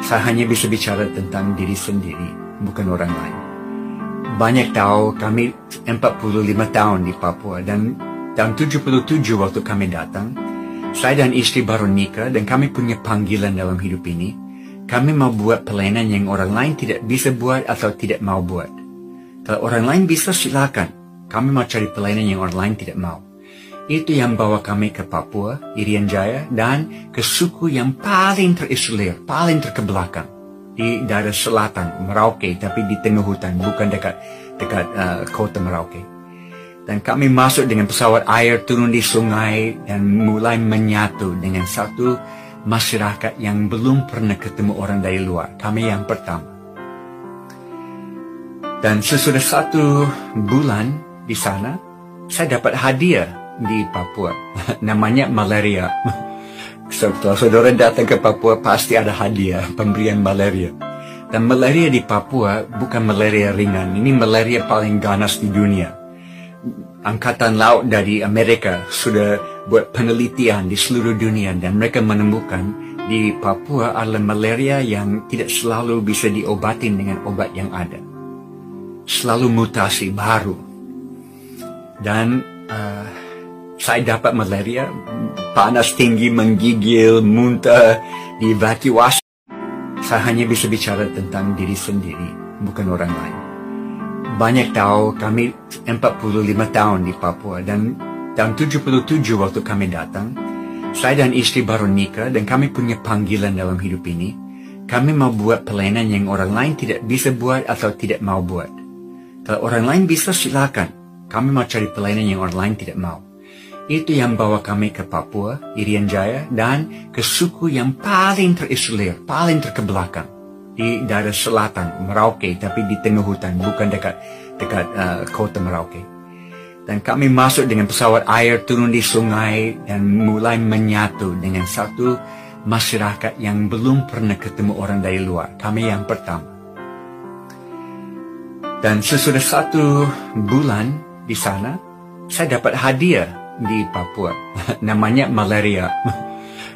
Saya hanya bisa bicara tentang diri sendiri, bukan orang lain. Banyak tahu kami 45 tahun di Papua, dan tahun 77 waktu kami datang, saya dan istri baru nikah dan kami punya panggilan dalam hidup ini. Kami mau buat pelayanan yang orang lain tidak bisa buat atau tidak mau buat. Kalau orang lain bisa, silakan. Kami mau cari pelayanan yang orang lain tidak mau. Itu yang bawa kami ke Papua, Irian Jaya, dan ke suku yang paling terisolir, paling terkebelakang. Di daerah selatan, Merauke, tapi di tengah hutan, bukan dekat kota Merauke. Dan kami masuk dengan pesawat air, turun di sungai, dan mulai menyatu dengan satu masyarakat yang belum pernah ketemu orang dari luar. Kami yang pertama. Dan sesudah 1 bulan di sana, saya dapat hadiah di Papua. Namanya malaria. Setelah saudara datang ke Papua, pasti ada hadiah, pemberian malaria. Dan malaria di Papua bukan malaria ringan. Ini malaria paling ganas di dunia. Angkatan Laut dari Amerika sudah buat penelitian di seluruh dunia, dan mereka menemukan di Papua adalah malaria yang tidak selalu bisa diobatin dengan obat yang ada. Selalu mutasi baru. Dan saya dapat malaria, panas tinggi, menggigil, muntah, dievakuasi. Saya hanya bisa bicara tentang diri sendiri, bukan orang lain. Banyak tahu kami 45 tahun di Papua, dan tahun 77 waktu kami datang, saya dan istri baru nikah dan kami punya panggilan dalam hidup ini. Kami mau buat pelayanan yang orang lain tidak bisa buat atau tidak mau buat. Kalau orang lain bisa, silakan. Kami mau cari pelayanan yang orang lain tidak mau. Itu yang bawa kami ke Papua, Irian Jaya, dan ke suku yang paling terisolir, paling terkebelakang. Di daerah selatan, Merauke, tapi di tengah hutan, bukan dekat kota Merauke. Dan kami masuk dengan pesawat air, turun di sungai, dan mulai menyatu dengan satu masyarakat yang belum pernah ketemu orang dari luar. Kami yang pertama. Dan sesudah 1 bulan di sana, saya dapat hadiah di Papua. Namanya malaria.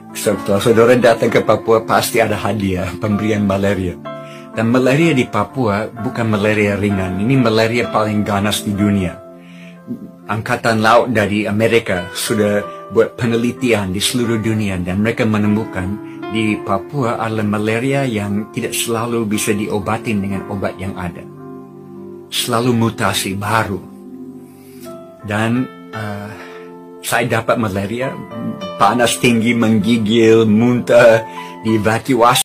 Setelah saudara datang ke Papua, pasti ada hadiah, pemberian malaria. Dan malaria di Papua bukan malaria ringan. Ini malaria paling ganas di dunia. Angkatan Laut dari Amerika sudah buat penelitian di seluruh dunia, dan mereka menemukan di Papua adalah malaria yang tidak selalu bisa diobatin dengan obat yang ada. Selalu mutasi baru. Dan saya dapat malaria, panas tinggi, menggigil, muntah, dievakuasi.